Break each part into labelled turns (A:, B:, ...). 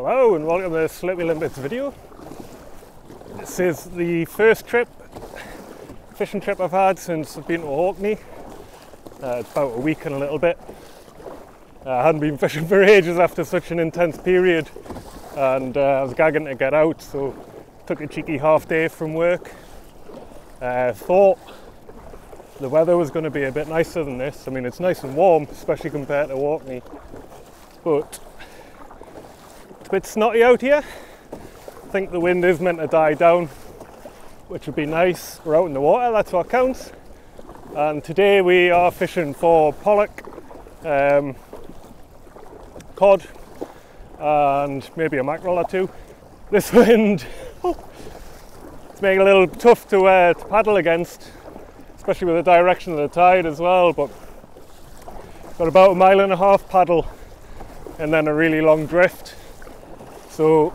A: Hello and welcome to the Slippy Limpets video. This is the first fishing trip I've had since I've been to Orkney. It's about a week and a little bit. I hadn't been fishing for ages after such an intense period, and I was gagging to get out, so took a cheeky half day from work. Thought the weather was going to be a bit nicer than this. I mean, it's nice and warm, especially compared to Orkney, but it's a bit snotty out here. I think the wind is meant to die down, which would be nice. We're out in the water, that's what counts. And today we are fishing for pollack, cod, and maybe a mackerel or two. This wind, it's making it a little tough to paddle against, especially with the direction of the tide as well, but got about 1.5 miles paddle and then a really long drift. So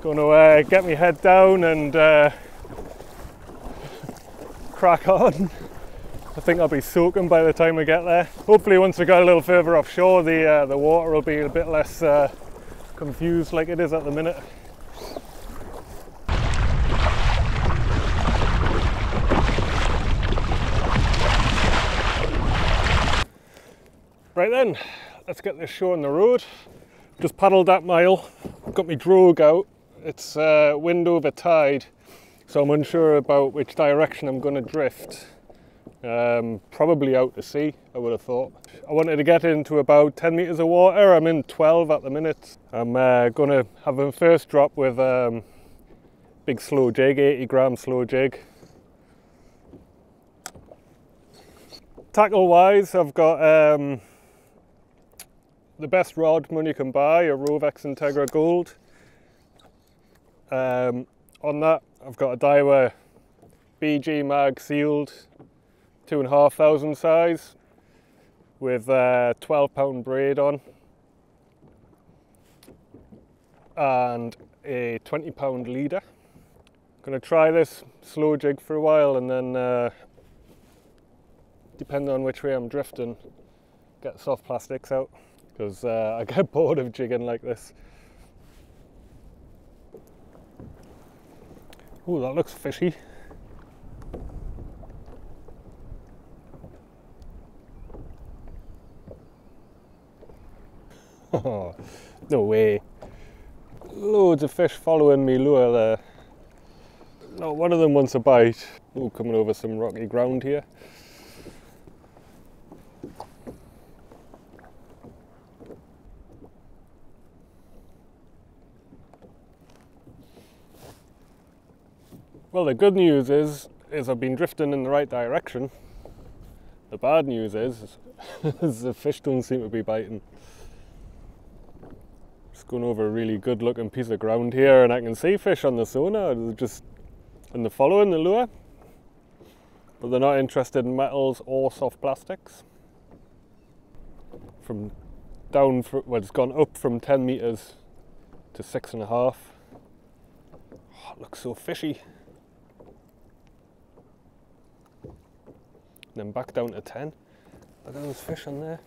A: going to get my head down and crack on. I think I'll be soaking by the time we get there. Hopefully once we get a little further offshore, the water will be a bit less confused like it is at the minute. Right then, let's get this show on the road. Just paddled that mile, got my drogue out. It's wind over tide, so I'm unsure about which direction I'm going to drift. Probably out to sea, I would have thought. I wanted to get into about 10 metres of water. I'm in 12 at the minute. I'm going to have a first drop with big slow jig, 80 gram slow jig. Tackle wise, I've got the best rod money can buy, a Rovex Integra Gold. On that I've got a Daiwa BG mag sealed 2,500 size with 12-pound braid on and a 20-pound leader. I'm going to try this slow jig for a while and then depending on which way I'm drifting, get soft plastics out, because I get bored of jigging like this. Oh, that looks fishy. Oh, no way. Loads of fish following me lure there. Not one of them wants a bite. Oh, coming over some rocky ground here. Well, the good news is I've been drifting in the right direction. The bad news is the fish don't seem to be biting. Just going over a really good looking piece of ground here and I can see fish on the sonar, and they're following the lure. But they're not interested in metals or soft plastics. Well, it's gone up from 10 metres to 6.5. Oh, it looks so fishy. And then back down to 10. Look at those fish on there.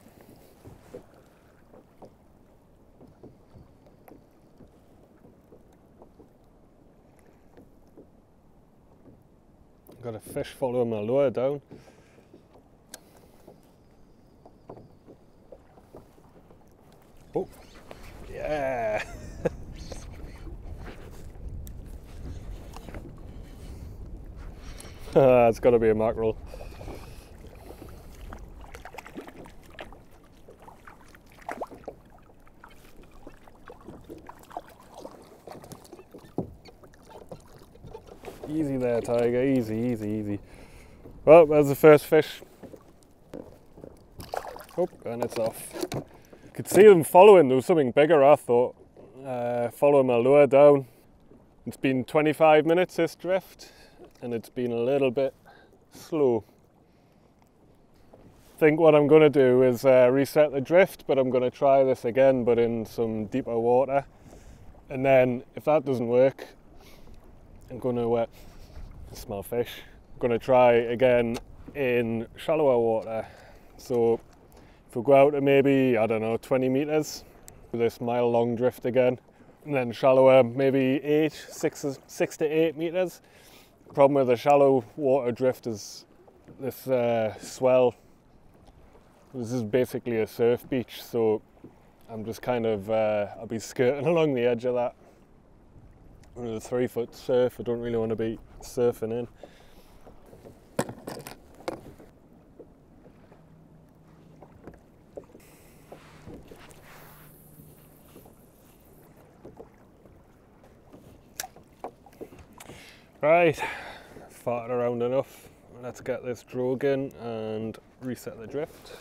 A: Got a fish following my lure down. Oh, yeah. It's got to be a mackerel. Easy there, Tiger, easy, easy, easy. Well, there's the first fish. Oh, and it's off. Could see them following, there was something bigger I thought. Following my lure down. It's been 25 minutes this drift, and it's been a little bit slow. I think what I'm going to do is reset the drift, but I'm going to try this again, but in some deeper water. And then, if that doesn't work, I'm going to smell fish. I'm going to try again in shallower water. So if we go out to maybe, I don't know, 20 metres, this mile long drift again, and then shallower, maybe 6 to 8 meters. Problem with the shallow water drift is this swell. This is basically a surf beach, so I'm just kind of, I'll be skirting along the edge of that. With a 3-foot surf, I don't really want to be surfing in. Right, farted around enough. Let's get this drogue in and reset the drift.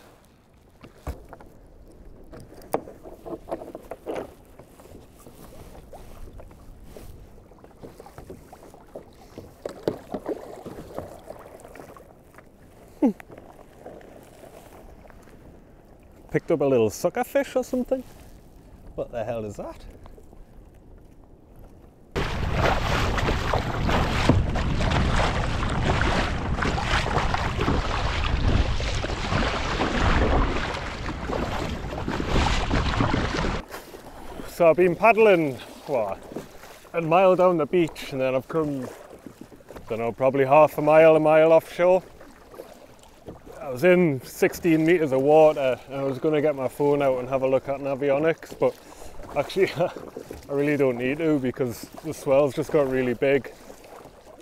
A: Picked up a little sucker fish or something. What the hell is that? So I've been paddling, what, a mile down the beach, and then I've come, I don't know, probably half a mile offshore. I was in 16 meters of water, and I was going to get my phone out and have a look at avionics, but actually I really don't need to, because the swell's just got really big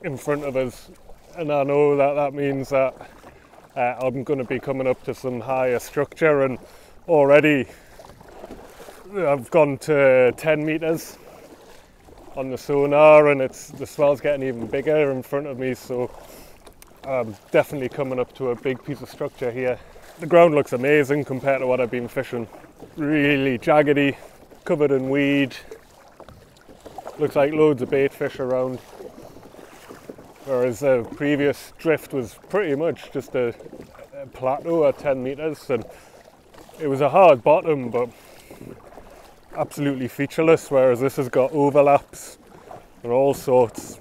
A: in front of us, and I know that that means that I'm going to be coming up to some higher structure, and already I've gone to 10 meters on the sonar, and the swell's getting even bigger in front of me, so I'm definitely coming up to a big piece of structure here. The ground looks amazing compared to what I've been fishing. Really jaggedy, covered in weed. Looks like loads of bait fish around. Whereas the previous drift was pretty much just a plateau at 10 meters, and it was a hard bottom, but absolutely featureless, whereas this has got overlaps and all sorts.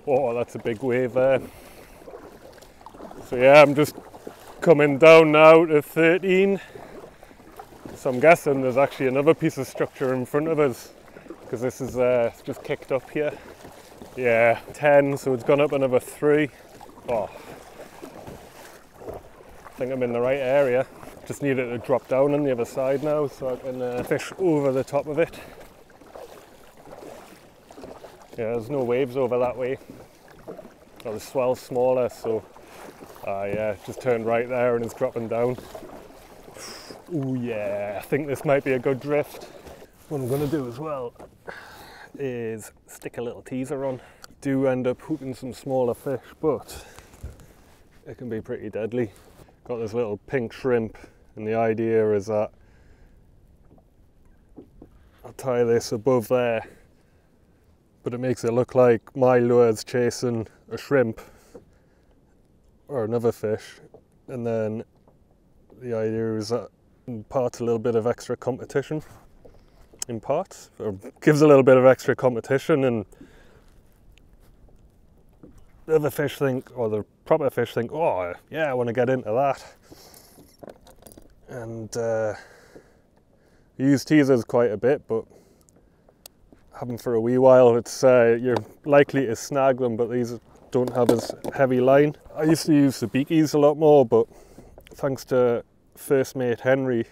A: Oh, that's a big wave there. So yeah, I'm just coming down now to 13. So I'm guessing there's actually another piece of structure in front of us, because this is just kicked up here. Yeah, 10, so it's gone up another 3. Oh, I think I'm in the right area. Just need it to drop down on the other side now, so I can fish over the top of it. Yeah, there's no waves over that way. Oh, the swell's smaller, so yeah, just turned right there and it's dropping down. Oh yeah, I think this might be a good drift. What I'm going to do as well is stick a little teaser on. Do end up hooking some smaller fish, but it can be pretty deadly. Got this little pink shrimp, and the idea is that I'll tie this above there, but it makes it look like my lure's chasing a shrimp or another fish, and then the idea is that imparts a little bit of extra competition, or gives a little bit of extra competition, and the other fish think, or the proper fish think, oh yeah, I want to get into that. And I use teasers quite a bit, but have them for a wee while, it's you're likely to snag them, but these don't have as heavy line. I used to use the beakies a lot more, but thanks to first mate Henry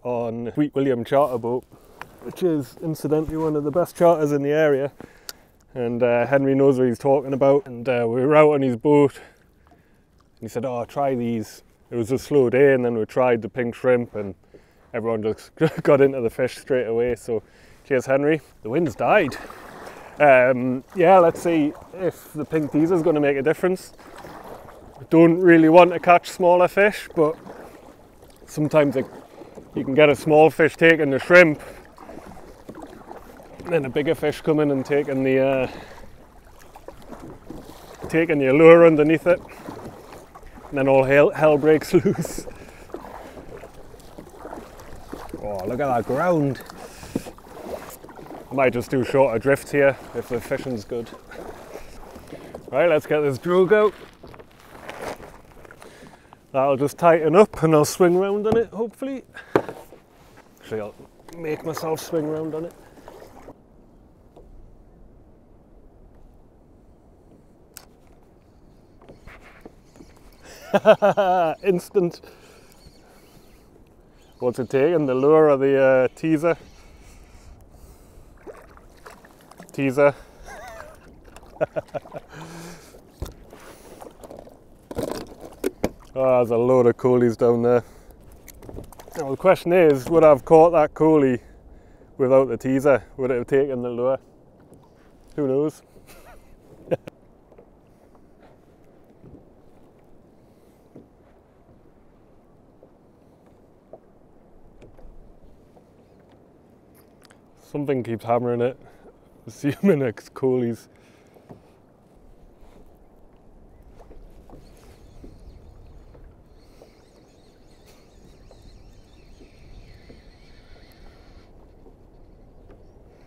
A: on Sweet William charter boat, which is incidentally one of the best charters in the area, and Henry knows what he's talking about, and we were out on his boat and he said, oh, try these. It was a slow day, and then we tried the pink shrimp and everyone just got into the fish straight away, so cheers Henry. The wind's died. Yeah, let's see if the pink teaser is going to make a difference. I don't really want to catch smaller fish, but sometimes you can get a small fish taking the shrimp, and then a bigger fish coming and taking the lure underneath it, and then all hell breaks loose. Oh, look at that ground. I might just do shorter drifts here if the fishing's good. Right, let's get this drogue out. That'll just tighten up and I'll swing round on it, hopefully. Actually, I'll make myself swing around on it. Instant. What's it taking? The lure or the teaser? Teaser. Oh, there's a load of coolies down there. Now the question is, would I have caught that coolie without the teaser? Would it have taken the lure? Who knows? Something keeps hammering it, assuming it's coolies.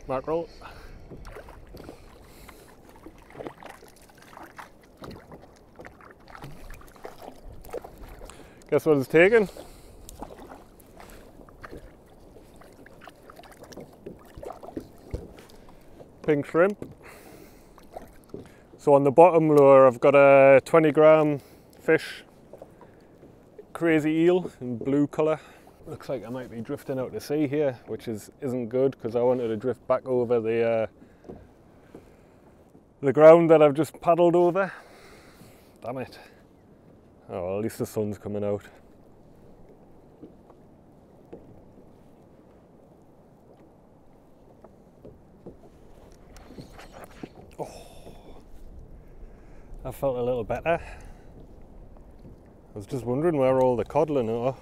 A: Mackerel. Guess what it's taken? Pink shrimp. So on the bottom lure I've got a 20-gram fish, crazy eel in blue colour. Looks like I might be drifting out to sea here, which isn't good because I wanted to drift back over the ground that I've just paddled over. Damn it. Oh, well, at least the sun's coming out. Oh, I felt a little better. I was just wondering where all the codling are.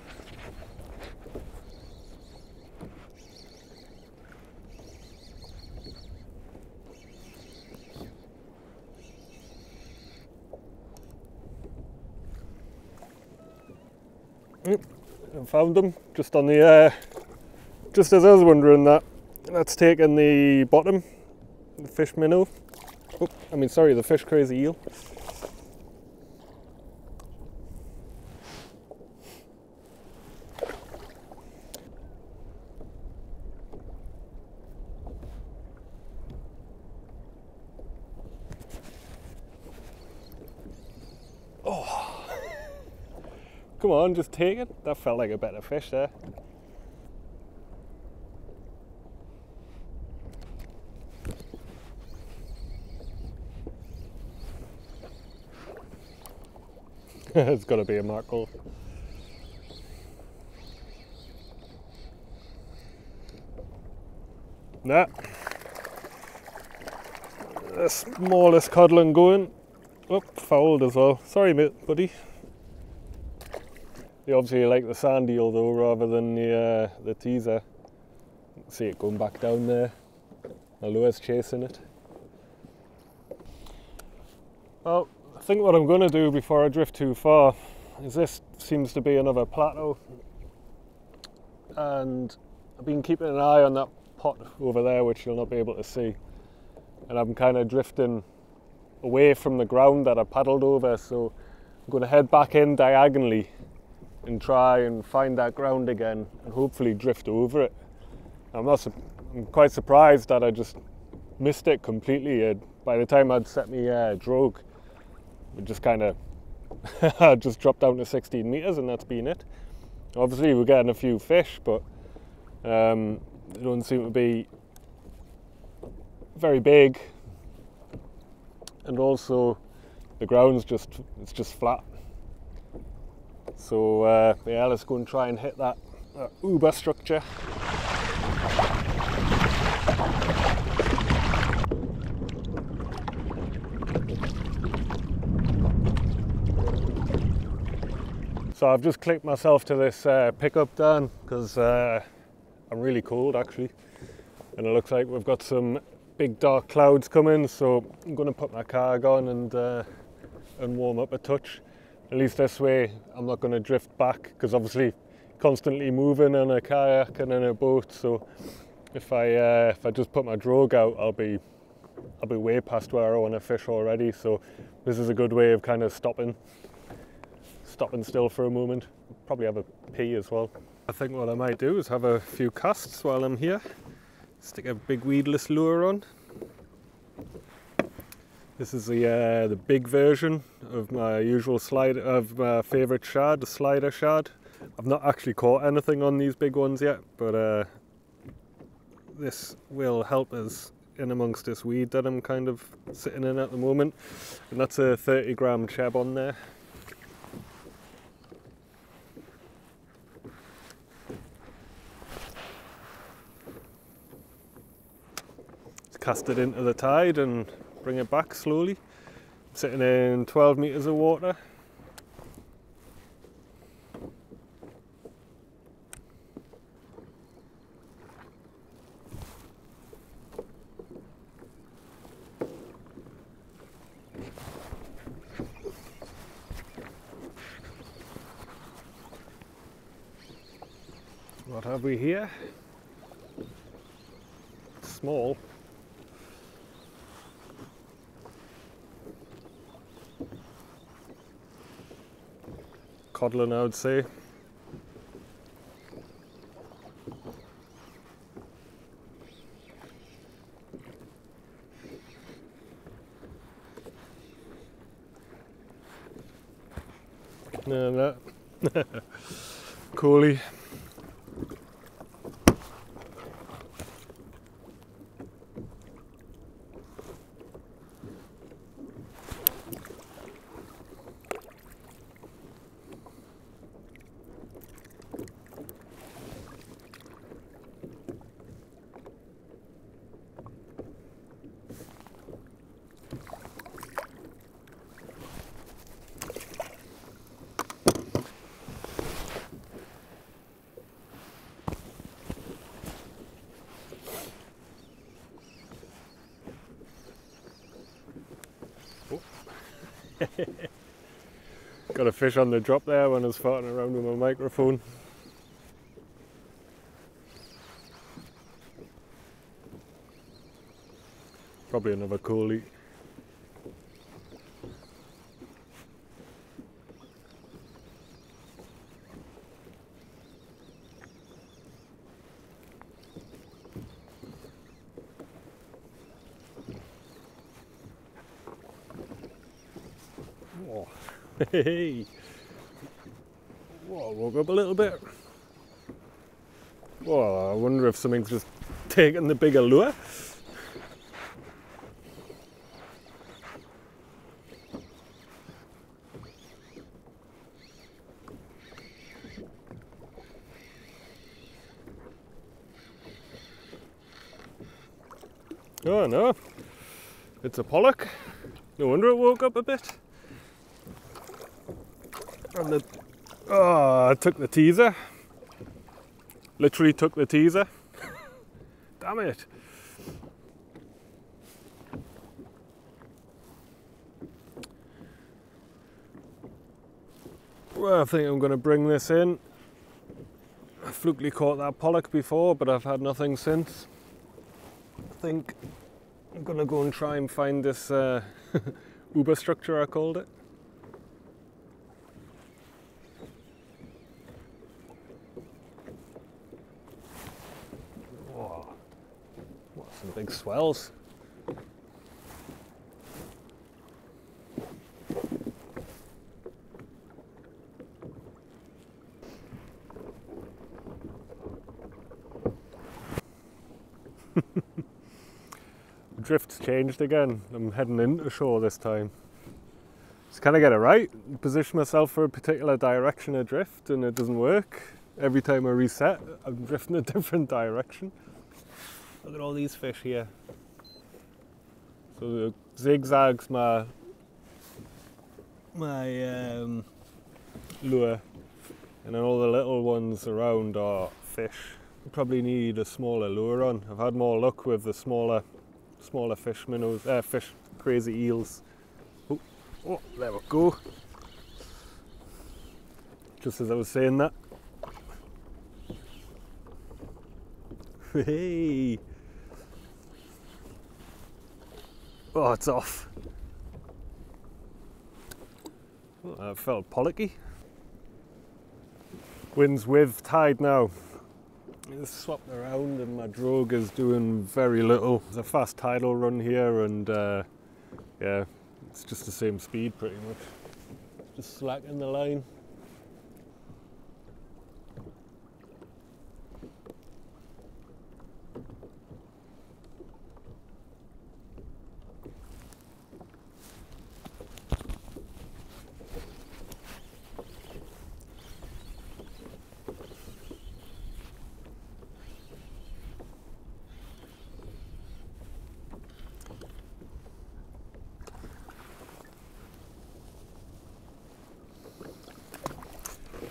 A: I found them just on the just as I was wondering that. That's taken the bottom, the fish minnow. Oh, I mean sorry, the fish crazy eel. Come on, just take it. That felt like a better fish there. It's got to be a mackerel. Nah. The smallest codling going. Oh, fouled as well. Sorry, mate, buddy. They obviously like the sand eel though, rather than the teaser. See it going back down there. The lure's chasing it. Well, I think what I'm going to do before I drift too far is this seems to be another plateau. And I've been keeping an eye on that pot over there, which you'll not be able to see. And I'm kind of drifting away from the ground that I paddled over, so I'm going to head back in diagonally and try and find that ground again and hopefully drift over it. I'm quite surprised that I just missed it completely. By the time I'd set me drogue, it just kind of I just dropped down to 16 meters and that's been it. Obviously we're getting a few fish, but they don't seem to be very big, and also the ground's just flat. So yeah, let's go and try and hit that uber structure. So I've just clicked myself to this pickup down because I'm really cold actually, and it looks like we've got some big dark clouds coming, so I'm going to put my carg on and warm up a touch. At least this way I'm not going to drift back, because obviously constantly moving in a kayak and in a boat, so if I just put my drogue out, I'll be way past where I want to fish already. So this is a good way of kind of stopping still for a moment. Probably have a pee as well. I think what I might do is have a few casts while I'm here. Stick a big weedless lure on. This is the big version of my usual slide, of my favourite shad, the slider shad. I've not actually caught anything on these big ones yet, but this will help us in amongst this weed that I'm kind of sitting in at the moment. And that's a 30-gram cheb on there. Just cast it into the tide and bring it back slowly. Sitting in 12 metres of water. What have we here? Small. Codlin, I would say. No, no. Coolie. Got a fish on the drop there when I was farting around with my microphone. Probably another coolie. Oh. Hey! Whoa, woke up a little bit. Whoa, I wonder if something's just taken the bigger lure. Oh no, it's a pollack. No wonder it woke up a bit. And I took the teaser. Literally took the teaser. Damn it. Well, I think I'm going to bring this in. I flukily caught that pollack before, but I've had nothing since. I think I'm going to go and try and find this Uber structure, I called it. Whoa, what some big swells. Drift's changed again. I'm heading into shore this time. Just kind of get it right, position myself for a particular direction of drift, and it doesn't work. Every time I reset, I'm drifting a different direction. Look at all these fish here. So the zigzags my lure, and then all the little ones around are fish. I probably need a smaller lure on. I've had more luck with the smaller fish minnows, fish crazy eels. Oh, oh, there we go. Just as I was saying that. Hey! Oh, it's off. Oh, I felt pollacky. Wind's with tide now. It's swapped around and my drogue is doing very little. There's a fast tidal run here and yeah, it's just the same speed pretty much. Just slacking the line.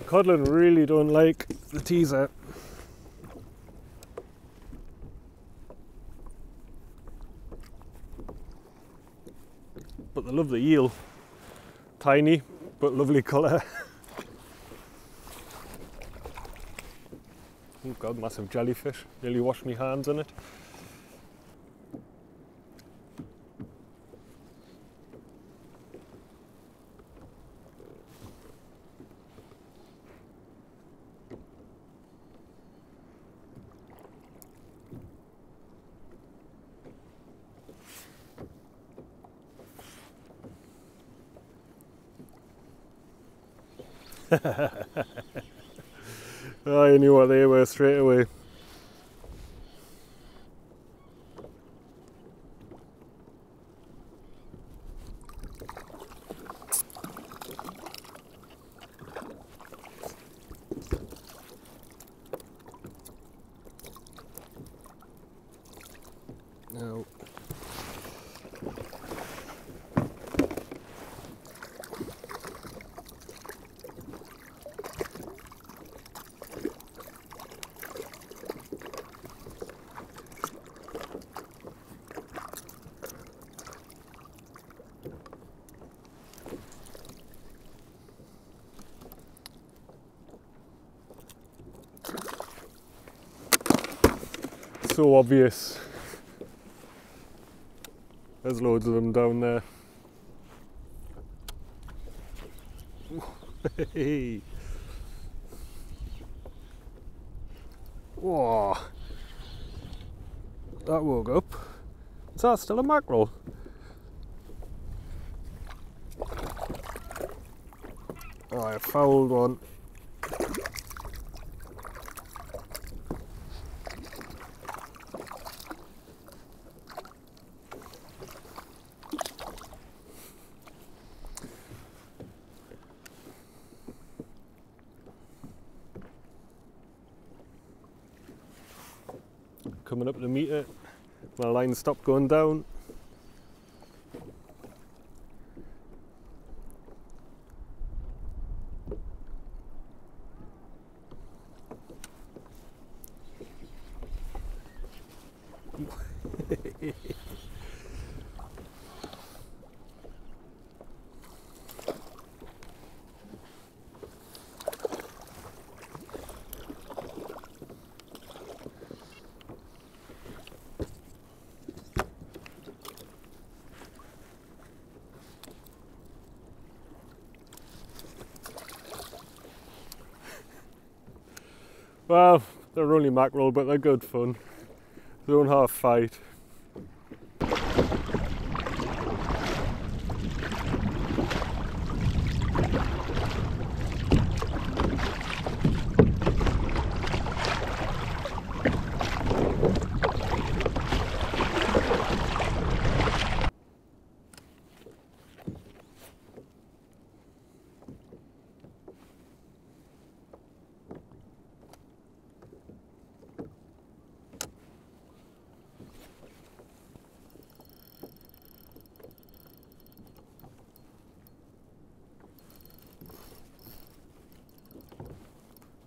A: Codlin really don't like the teaser. But they love the eel. Tiny, but lovely colour. Oh god, massive jellyfish. Nearly washed my hands in it. Oh, I knew what they were straight away. No. So obvious. There's loads of them down there. Hey. Whoa. That woke up. Is that still a mackerel? Oh, I fouled one. Coming up to meet it, my line stopped going down. Well, they're only mackerel, but they're good fun. They don't half fight.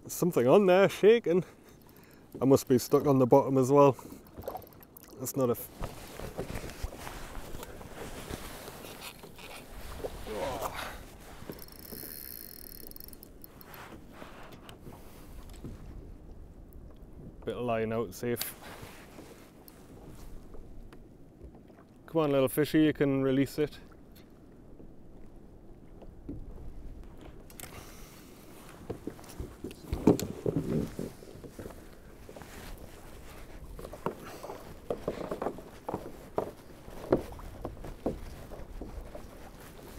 A: There's something on there shaking. I must be stuck on the bottom as well. That's not a... Oh. Bit of line out safe. Come on little fishy, you can release it.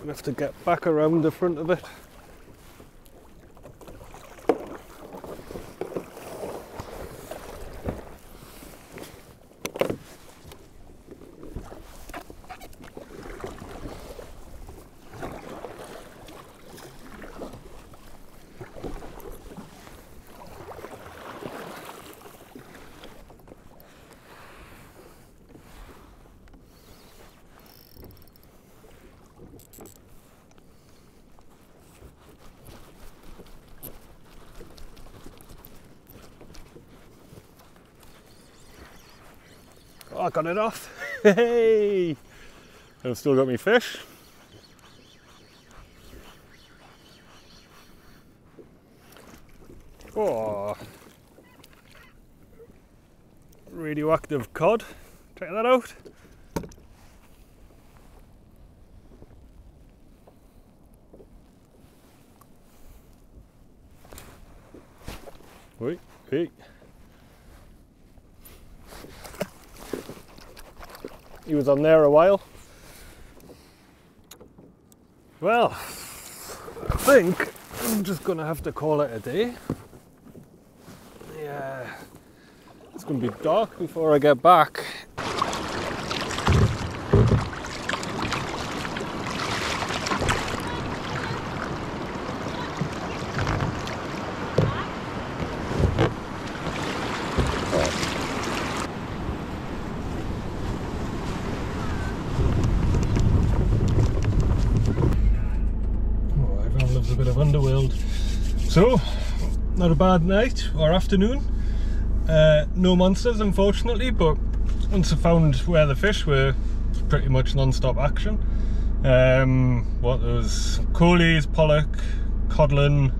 A: gonna have to get back around the front of it. Oh, I got it off. Hey! I've still got my fish. Oh, radioactive cod. Check that out. Wait, hey. He was on there a while. Well, I think I'm just gonna have to call it a day. Yeah, it's gonna be dark before I get back. A bit of underworld. So, not a bad night or afternoon. No monsters, unfortunately, but once I found where the fish were, pretty much non-stop action. What there was coalies, pollock, codlin,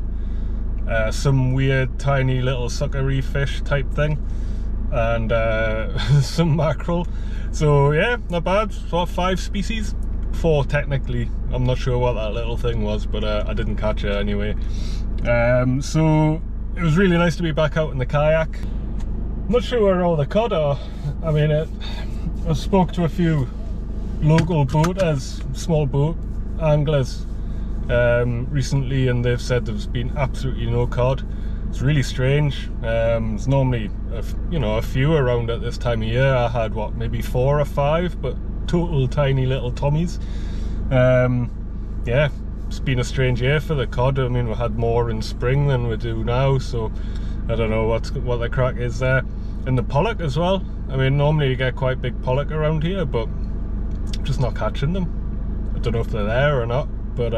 A: some weird tiny little suckery fish type thing, and some mackerel. So yeah, not bad. What, 5 species? 4 technically. I'm not sure what that little thing was, but I didn't catch it anyway. So it was really nice to be back out in the kayak. Not sure where all the cod are. I mean, I spoke to a few local boaters, small boat anglers recently, and they've said there's been absolutely no cod. It's really strange. There's normally a few around at this time of year. I had what, maybe 4 or 5, but total tiny little tommies. Yeah, it's been a strange year for the cod. I mean, we had more in spring than we do now, so I don't know what the crack is there. And the pollock as well. I mean, normally you get quite big pollock around here, but I'm just not catching them. I don't know if they're there or not, but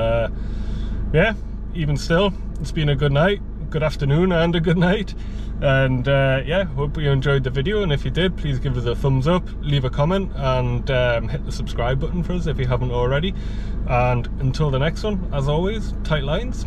A: yeah, even still, it's been a good night, good afternoon and a good night. And yeah, hope you enjoyed the video, and if you did, please give us a thumbs up, leave a comment, and hit the subscribe button for us if you haven't already. And until the next one, as always, tight lines.